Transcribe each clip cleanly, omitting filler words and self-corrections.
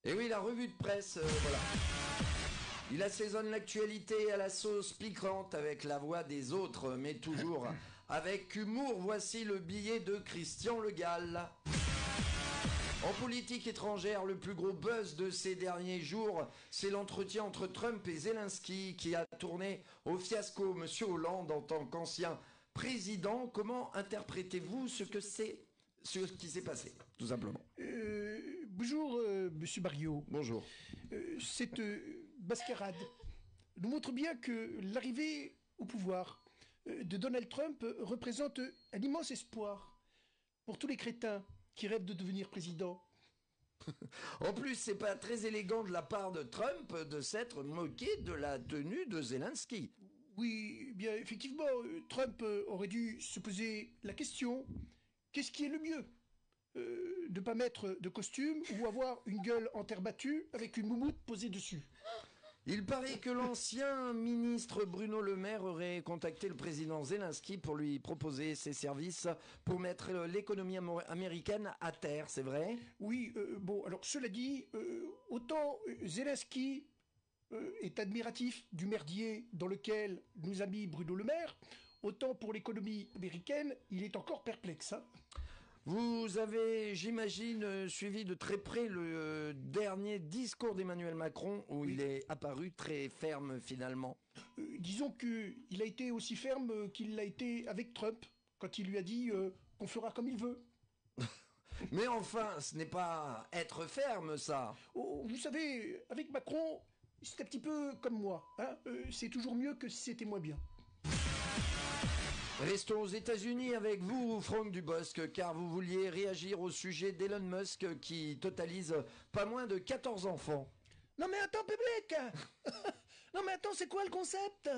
Et oui, la revue de presse, voilà. Il assaisonne l'actualité à la sauce piquante avec la voix des autres, mais toujours avec humour. Voici le billet de Christian Le Gall. En politique étrangère, le plus gros buzz de ces derniers jours, c'est l'entretien entre Trump et Zelensky qui a tourné au fiasco. Monsieur Hollande, en tant qu'ancien président, comment interprétez-vous ce qui s'est passé, tout simplement? Bonjour, monsieur Barriot. Bonjour. Cette mascarade nous montre bien que l'arrivée au pouvoir de Donald Trump représente un immense espoir pour tous les crétins qui rêvent de devenir président. En plus, c'est pas très élégant de la part de Trump de s'être moqué de la tenue de Zelensky. Oui, bien effectivement, Trump aurait dû se poser la question, qu'est-ce qui est le mieux? Ne pas mettre de costume ou avoir une gueule en terre battue avec une moumoute posée dessus. Il paraît que l'ancien ministre Bruno Le Maire aurait contacté le président Zelensky pour lui proposer ses services pour mettre l'économie américaine à terre, c'est vrai? Oui, bon, alors cela dit, autant Zelensky est admiratif du merdier dans lequel nous a mis Bruno Le Maire, autant pour l'économie américaine, il est encore perplexe. Hein. Vous avez, j'imagine, suivi de très près le dernier discours d'Emmanuel Macron où il est apparu très ferme finalement. Disons qu'il a été aussi ferme qu'il l'a été avec Trump quand il lui a dit qu'on fera comme il veut. Mais enfin, ce n'est pas être ferme, ça. Oh, vous savez, avec Macron, c'est un petit peu comme moi. Hein, c'est toujours mieux que si c'était moins bien. Restons aux États-Unis avec vous, Franck Dubosc, car vous vouliez réagir au sujet d'Elon Musk qui totalise pas moins de 14 enfants. Non mais attends, public. Non mais attends, c'est quoi le concept?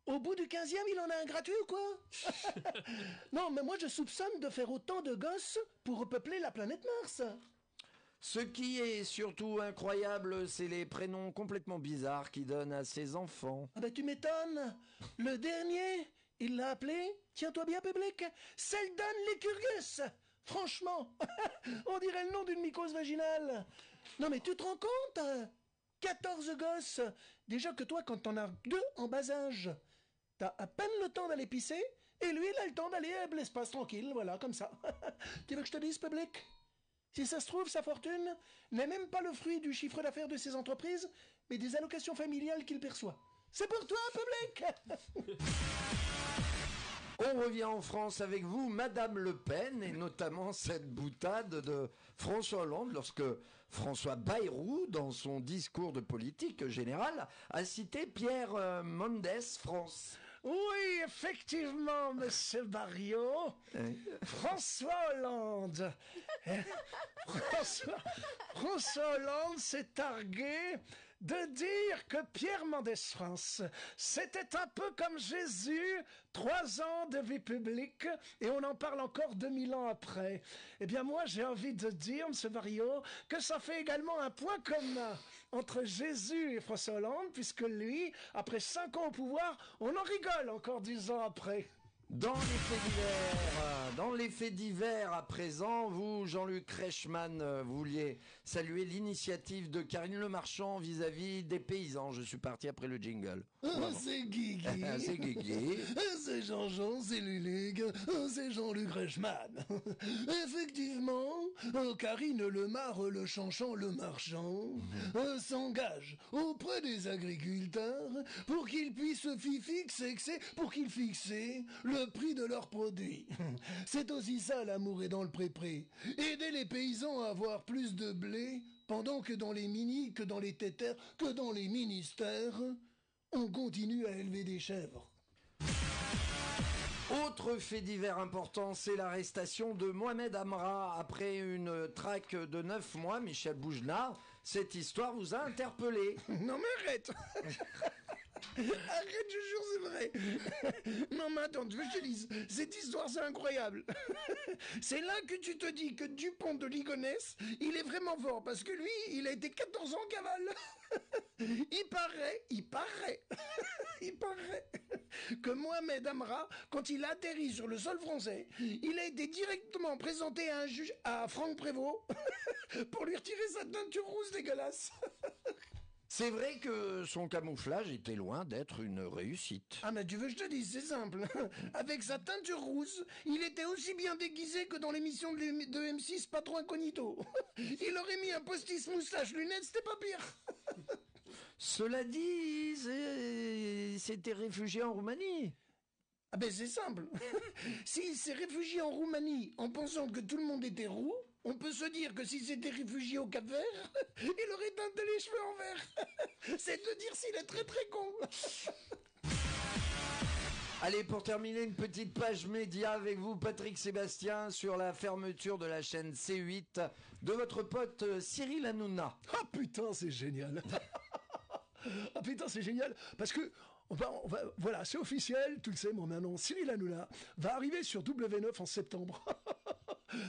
Au bout du 15e, il en a un gratuit ou quoi? Non, mais moi je soupçonne de faire autant de gosses pour repeupler la planète Mars. Ce qui est surtout incroyable, c'est les prénoms complètement bizarres qu'il donne à ses enfants. Ah bah tu m'étonnes. Le dernier, il l'a appelé, tiens-toi bien public, Seldon Licurius. Franchement, on dirait le nom d'une mycose vaginale. Non mais tu te rends compte? 14 gosses. Déjà que toi, quand t'en as 2 en bas âge, t'as à peine le temps d'aller pisser, et lui, il a le temps d'aller à l'espace tranquille, voilà, comme ça. Tu veux que je te dise, public? Si ça se trouve, sa fortune n'est même pas le fruit du chiffre d'affaires de ses entreprises, mais des allocations familiales qu'il perçoit. C'est pour toi, public. On revient en France avec vous, Madame Le Pen, et notamment cette boutade de François Hollande lorsque François Bayrou, dans son discours de politique générale, a cité Pierre Mendès France. Oui, effectivement, monsieur Barriot. François Hollande. François Hollande s'est targué de dire que Pierre Mendès France, c'était un peu comme Jésus, 3 ans de vie publique, et on en parle encore 2000 ans après. Eh bien, moi, j'ai envie de dire, monsieur Barriot, que ça fait également un point commun entre Jésus et François Hollande, puisque lui, après 5 ans au pouvoir, on en rigole encore 10 ans après. Dans les faits divers à présent, vous, Jean-Luc Reichmann, vouliez saluer l'initiative de Karine Le Marchand vis-à-vis des paysans. Je suis parti après le jingle. C'est Guigui. C'est Guigui. C'est Jean-Jean, c'est Lulig, c'est Jean-Luc Reichmann. Effectivement, Karine Le Mar, le chanchant, le marchand, s'engage auprès des agriculteurs pour qu'ils puissent fixer le prix de leurs produits. C'est aussi ça l'amour est dans le pré-pré. Aider les paysans à avoir plus de blé, pendant que dans les mini, que dans les tétères, que dans les ministères, on continue à élever des chèvres. Autre fait divers important, c'est l'arrestation de Mohamed Amra après une traque de 9 mois. Michel Bougenat, cette histoire vous a interpellé. Non mais arrête. Arrête, je jure, c'est vrai. Non, mais attends, tu veux que je te dise, cette histoire, c'est incroyable. C'est là que tu te dis que Dupont de Ligonnès, il est vraiment fort, parce que lui, il a été 14 ans en cavale. Il paraît que Mohamed Amra, quand il a atterri sur le sol français, il a été directement présenté à un juge, à Franck Prévost, pour lui retirer sa teinture rousse dégueulasse. C'est vrai que son camouflage était loin d'être une réussite. Ah mais tu veux que je te dise, c'est simple. Avec sa teinture rousse, il était aussi bien déguisé que dans l'émission de M6 Patron Incognito. Il aurait mis un postice moustache lunettes, c'était pas pire. Cela dit, s'était réfugié en Roumanie. Ah ben c'est simple. S'il s'est réfugié en Roumanie en pensant que tout le monde était roux, on peut se dire que s'il s'était réfugié au Cap-Vert, il aurait teinté les cheveux en vert. C'est te dire s'il est très très con. Allez, pour terminer, une petite page média avec vous, Patrick Sébastien, sur la fermeture de la chaîne C8 de votre pote Cyril Hanouna. Ah putain, c'est génial. Ah putain, c'est génial, parce que voilà, c'est officiel, tu le sais, mon annonce, Cyril Hanouna va arriver sur W9 en septembre.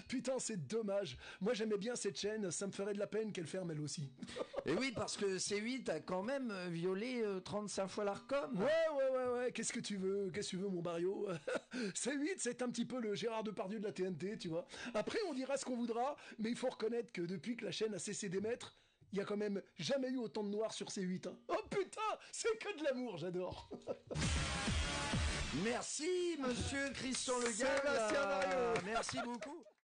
Putain, c'est dommage. Moi, j'aimais bien cette chaîne, ça me ferait de la peine qu'elle ferme elle aussi. Et oui, parce que C8 a quand même violé 35 fois l'Arcom. Ouais, qu'est-ce que tu veux, mon Barrio? C8, c'est un petit peu le Gérard Depardieu de la TNT, tu vois. Après, on dira ce qu'on voudra, mais il faut reconnaître que depuis que la chaîne a cessé d'émettre, il y a quand même jamais eu autant de noirs sur C8. Hein. Oh putain, c'est que de l'amour, j'adore. Merci, monsieur Christian Le Gall. Sébastien Mario. Merci beaucoup.